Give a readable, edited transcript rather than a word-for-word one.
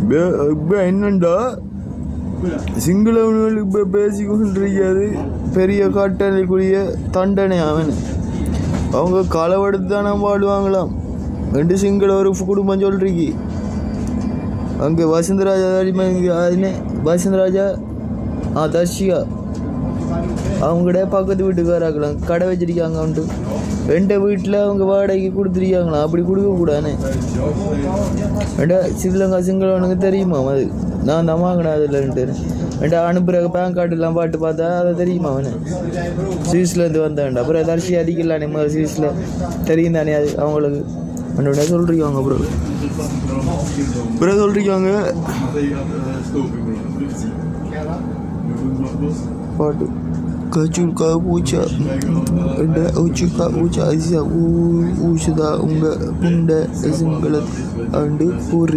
இப்போ என்னண்டா சிங்களவனுக்கு இப்போ பேசிக்கொண்டிருக்காது பெரிய காட்டலைக்குரிய தண்டனை அவன் அவங்க களவெடுத்து தானே பாடுவாங்களாம். 2 சிங்கள ஒரு குடும்பம் சொல்றீங்க. அங்கே வசந்தராஜா அதுன்னு வசந்தராஜா தர்ஷிகா அவங்கட பக்கத்து வீட்டுக்காராக்கலாம் கடை வச்சிருக்காங்க. வந்துட்டு 2 வீட்டில் அவங்க வாடகைக்கு கொடுத்துருக்காங்களாம். அப்படி கொடுக்கக்கூடாதுன்னு ஸ்ரீலங்கா சிங்களவனுக்கு தெரியுமா? அது நான் தான் வாங்கினேன் அதில்ன்ட்டு அனுப்புகிற பேங்க் கார்டுலாம் பாட்டு பார்த்தா அதை தெரியுமா அவனு ஸ்வீஸ்லேருந்து வந்தேன்டா. அப்புறம் தர்ஷி அதிகலானே ஸ்வீஸில் தெரியும் தானே அது அவங்களுக்கு என்னோட சொல்லிருக்காங்க. அப்புறம் சொல்லிருக்காங்க பாட்டு கச்சுக்கா பூச்சா உச்சுக்கா பூச்சா உச்சுதா உங்க புண்ட சிங்கள ஆண்டு பூரி